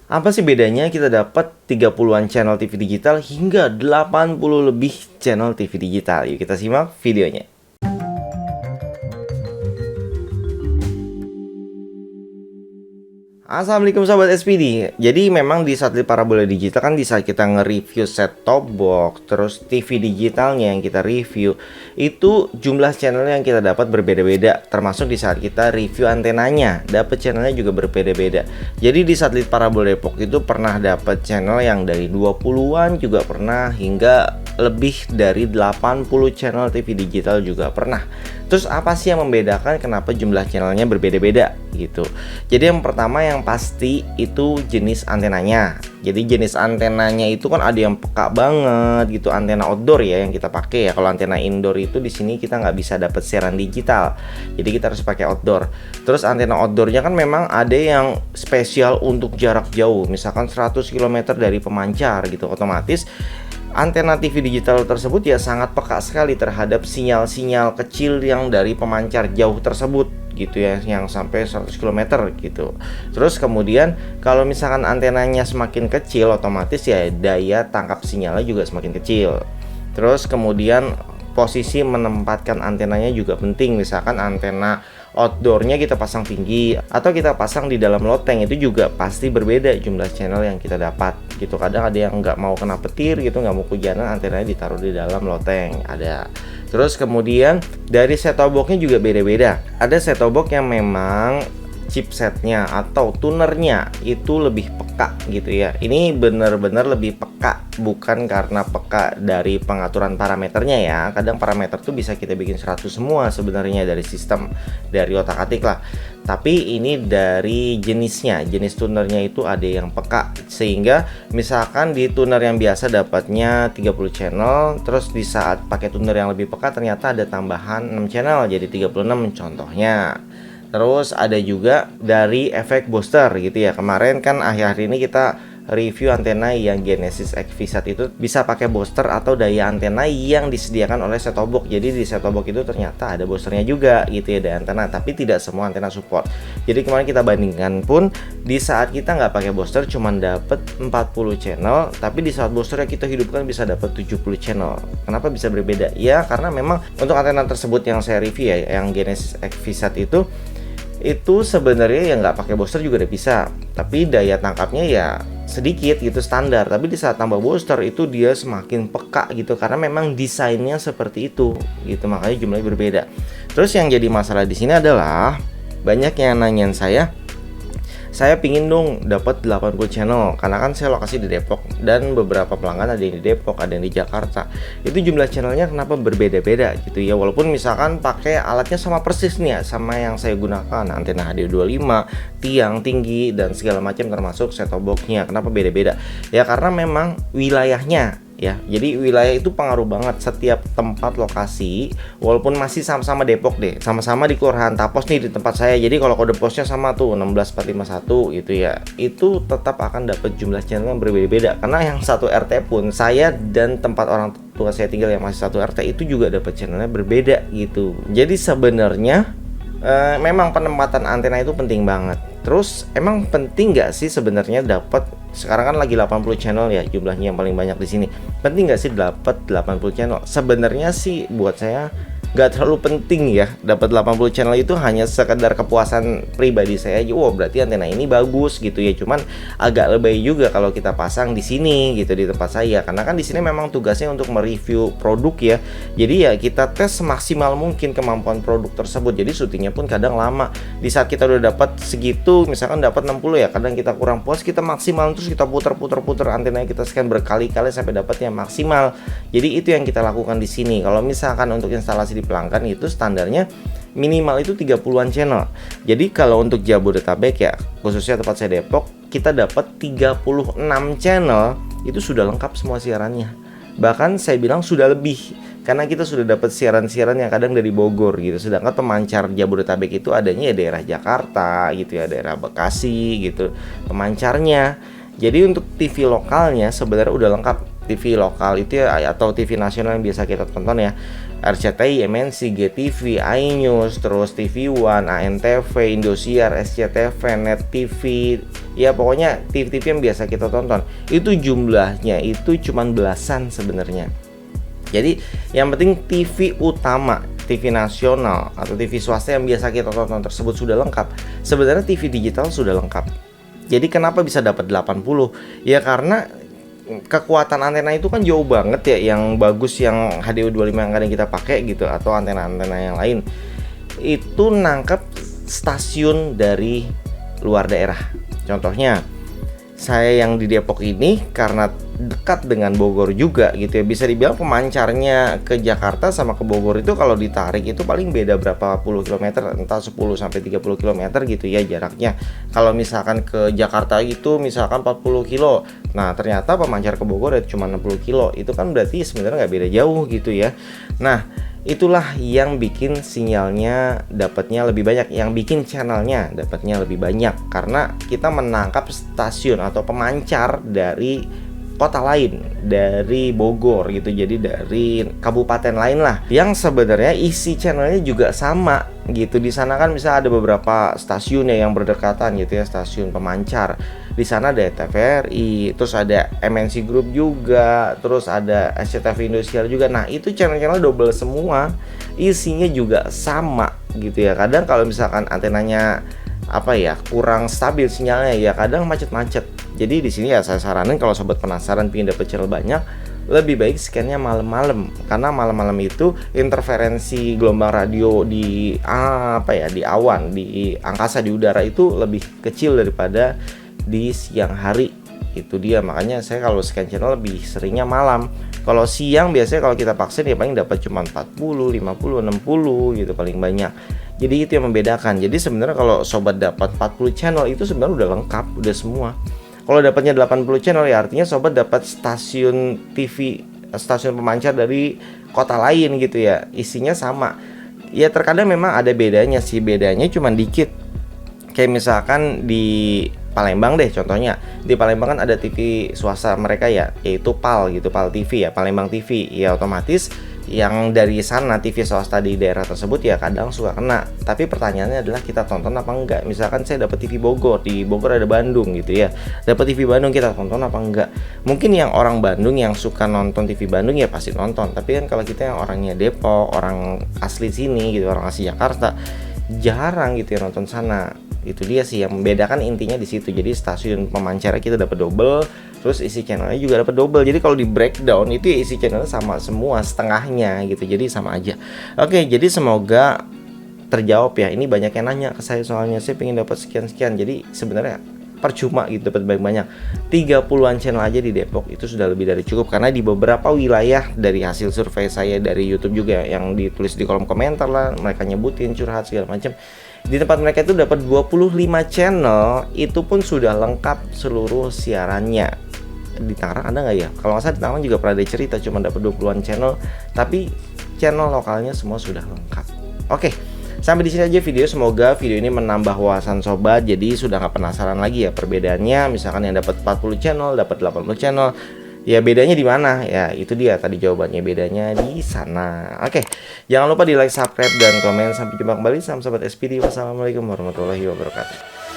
Apa sih bedanya kita dapat 30-an channel TV digital hingga 80 lebih channel TV digital? Yuk kita simak videonya. Assalamualaikum sahabat SPD. Jadi memang di satelit parabola digital kan di saat kita nge-review set top box, terus TV digitalnya yang kita review, itu jumlah channel yang kita dapat berbeda-beda. Termasuk di saat kita review antenanya, dapat channelnya juga berbeda-beda. Jadi di satelit parabola Depok itu pernah dapat channel yang dari 20-an juga pernah, hingga lebih dari 80 channel TV digital juga pernah. Terus apa sih yang membedakan kenapa jumlah channelnya berbeda-beda gitu? Jadi yang pertama yang pasti itu jenis antenanya. Jadi jenis antenanya itu kan ada yang peka banget gitu, antena outdoor ya yang kita pakai ya. Kalau antena indoor itu di sini kita nggak bisa dapat siaran digital. Jadi kita harus pakai outdoor. Terus antena outdoornya kan memang ada yang spesial untuk jarak jauh, misalkan 100 km dari pemancar gitu. Otomatis antena TV digital tersebut ya sangat peka sekali terhadap sinyal-sinyal kecil yang dari pemancar jauh tersebut gitu ya, yang sampai 100 km gitu. Terus kemudian kalau misalkan antenanya semakin kecil, otomatis ya daya tangkap sinyalnya juga semakin kecil. Terus kemudian posisi menempatkan antenanya juga penting. Misalkan antena outdoornya kita pasang tinggi atau kita pasang di dalam loteng, itu juga pasti berbeda jumlah channel yang kita dapat gitu. Kadang ada yang nggak mau kena petir gitu, nggak mau kehujanan, antenanya ditaruh di dalam loteng, ada. Terus kemudian dari set-top box-nya juga beda-beda. Ada set-top box yang memang chipsetnya atau tunernya itu lebih peka gitu ya. Ini benar-benar lebih peka, bukan karena peka dari pengaturan parameternya ya. Kadang parameter tuh bisa kita bikin 100 semua sebenarnya dari sistem, dari otak-atik lah. Tapi ini dari jenisnya, jenis tunernya itu ada yang peka. Sehingga misalkan di tuner yang biasa dapatnya 30 channel, terus di saat pakai tuner yang lebih peka ternyata ada tambahan 6 channel jadi 36 contohnya. Terus ada juga dari efek booster gitu ya. Kemarin kan akhir-akhir ini kita review antena yang Genesis XV1 itu bisa pakai booster atau daya antena yang disediakan oleh set-top box. Jadi di set-top box itu ternyata ada boosternya juga gitu ya, daya antena, tapi tidak semua antena support. Jadi kemarin kita bandingkan pun di saat kita nggak pakai booster cuman dapat 40 channel, tapi di saat booster yang kita hidupkan bisa dapat 70 channel. Kenapa bisa berbeda? Ya karena memang untuk antena tersebut yang saya review ya, yang Genesis XV1 itu sebenarnya yang nggak pakai booster juga udah bisa, tapi daya tangkapnya ya sedikit gitu, standar. Tapi di saat tambah booster itu dia semakin peka gitu, karena memang desainnya seperti itu gitu, makanya jumlahnya berbeda. Terus yang jadi masalah di sini adalah banyak yang nanyain saya pingin dong dapat 80 channel, karena kan saya lokasi di Depok dan beberapa pelanggan ada yang di Depok, ada yang di Jakarta. Itu jumlah channelnya kenapa berbeda-beda gitu ya, walaupun misalkan pakai alatnya sama persis nih ya, sama yang saya gunakan, antena HD25, tiang tinggi dan segala macam termasuk set-top box-nya. Kenapa beda-beda? Ya karena memang wilayahnya ya. Jadi wilayah itu pengaruh banget. Setiap tempat lokasi, walaupun masih sama-sama Depok deh, sama-sama di Kelurahan Tapos nih di tempat saya. Jadi kalau kode posnya sama tuh 16451 gitu ya, itu tetap akan dapat jumlah channel yang berbeda-beda. Karena yang satu RT pun, saya dan tempat orang tua saya tinggal yang masih satu RT itu juga dapat channelnya berbeda gitu. Jadi sebenarnya memang penempatan antena itu penting banget. Terus emang penting nggak sih sebenarnya dapat, sekarang kan lagi 80 channel ya jumlahnya yang paling banyak di sini. Penting nggak sih dapat 80 channel? Sebenarnya sih buat saya nggak terlalu penting ya. Dapat 80 channel itu hanya sekedar kepuasan pribadi saya aja. Wow, berarti antena ini bagus gitu ya. Cuman agak lebay juga kalau kita pasang di sini gitu di tempat saya. Karena kan di sini memang tugasnya untuk mereview produk ya. Jadi ya kita tes semaksimal mungkin kemampuan produk tersebut. Jadi syutingnya pun kadang lama. Di saat kita udah dapat segitu, misalkan dapat 60 ya, kadang kita kurang puas, kita maksimal terus kita puter antenanya, kita scan berkali-kali sampai dapat yang maksimal. Jadi itu yang kita lakukan di sini. Kalau misalkan untuk instalasi di pelanggan itu standarnya minimal itu 30-an channel. Jadi kalau untuk Jabodetabek ya, khususnya tempat saya Depok, kita dapat 36 channel, itu sudah lengkap semua siarannya. Bahkan saya bilang sudah lebih, karena kita sudah dapat siaran-siaran yang kadang dari Bogor gitu. Sedangkan pemancar Jabodetabek itu adanya ya daerah Jakarta gitu ya, daerah Bekasi gitu pemancarnya. Jadi untuk TV lokalnya sebenarnya udah lengkap. TV lokal itu ya, atau TV nasional yang biasa kita tonton ya, RCTI, MNC, GTV, iNews, terus TV One, ANTV, Indosiar, SCTV, Net TV, ya pokoknya TV-TV yang biasa kita tonton. Itu jumlahnya itu cuman belasan sebenarnya. Jadi yang penting TV utama, TV nasional atau TV swasta yang biasa kita tonton tersebut sudah lengkap. Sebenarnya TV digital sudah lengkap. Jadi kenapa bisa dapat 80? Ya karena kekuatan antena itu kan jauh banget ya. Yang bagus yang HDU25 yang kadang kita pakai gitu, atau antena-antena yang lain, itu nangkep stasiun dari luar daerah. Contohnya saya yang di Depok ini karena dekat dengan Bogor juga gitu ya, bisa dibilang pemancarnya ke Jakarta sama ke Bogor itu kalau ditarik itu paling beda berapa puluh kilometer, entah 10 sampai 30 km gitu ya jaraknya. Kalau misalkan ke Jakarta itu misalkan 40 kilo, nah ternyata pemancar ke Bogor itu cuma 60 kilo, itu kan berarti sebenarnya nggak beda jauh gitu ya. Nah itulah yang bikin sinyalnya dapatnya lebih banyak, yang bikin channelnya dapatnya lebih banyak, karena kita menangkap stasiun atau pemancar dari kota lain, dari Bogor gitu, jadi dari kabupaten lain lah, yang sebenarnya isi channelnya juga sama gitu. Di sana kan bisa ada beberapa stasiun ya yang berdekatan gitu ya, stasiun pemancar. Di sana ada TVRI, terus ada MNC Group juga, terus ada SCTV Indosiar juga. Nah itu channel-channel double semua, isinya juga sama gitu ya. Kadang kalau misalkan antenanya kurang stabil sinyalnya ya, kadang macet-macet. Jadi di sini ya saya saranin kalau sobat penasaran pengen dapat channel banyak, lebih baik scan-nya malam-malam, karena malam-malam itu interferensi gelombang radio di di awan, di angkasa, di udara itu lebih kecil daripada di siang hari. Itu dia, makanya saya kalau scan channel lebih seringnya malam. Kalau siang biasanya kalau kita paksa ya paling dapat cuma 40, 50, 60 gitu paling banyak. Jadi itu yang membedakan. Jadi sebenarnya kalau sobat dapat 40 channel itu sebenarnya udah lengkap, udah semua. Kalau dapatnya 80 channel ya artinya sobat dapat stasiun TV, stasiun pemancar dari kota lain gitu ya. Isinya sama. Ya terkadang memang ada bedanya sih, bedanya cuma dikit. Kayak misalkan di Palembang deh contohnya. Di Palembang kan ada TV swasta mereka ya, yaitu PAL gitu, PAL TV ya, Palembang TV. Ya otomatis yang dari sana TV swasta di daerah tersebut ya kadang suka kena. Tapi pertanyaannya adalah kita tonton apa enggak. Misalkan saya dapat TV Bogor, di Bogor ada Bandung gitu ya, dapat TV Bandung, kita tonton apa enggak. Mungkin yang orang Bandung yang suka nonton TV Bandung ya pasti nonton. Tapi kan kalau kita yang orangnya Depok, orang asli sini gitu, orang asli Jakarta, jarang gitu ya nonton sana. Itu dia sih yang membedakan, intinya di situ. Jadi stasiun pemancarnya kita dapat double, terus isi channelnya juga dapat double. Jadi kalau di breakdown itu ya isi channelnya sama semua, setengahnya gitu, jadi sama aja. Oke, jadi semoga terjawab ya. Ini banyak yang nanya ke saya soalnya, saya pengen dapat sekian-sekian. Jadi sebenarnya percuma gitu dapat banyak-banyak. 30-an channel aja di Depok itu sudah lebih dari cukup, karena di beberapa wilayah dari hasil survei saya dari YouTube juga yang ditulis di kolom komentar lah, mereka nyebutin curhat segala macam. Di tempat mereka itu dapat 25 channel, itu pun sudah lengkap seluruh siarannya. Di Tangerang ada nggak ya? Kalau nggak salah di Tangerang juga pernah ada cerita cuma dapat 20-an channel, tapi channel lokalnya semua sudah lengkap. Oke, sampai di sini aja video. Semoga video ini menambah wawasan sobat, jadi sudah nggak penasaran lagi ya perbedaannya. Misalkan yang dapat 40 channel, dapat 80 channel, ya bedanya di mana? Ya itu dia tadi jawabannya, bedanya di sana. Oke, jangan lupa di like, subscribe, dan komen. Sampai jumpa kembali. Salam sobat SPD. Wassalamualaikum warahmatullahi wabarakatuh.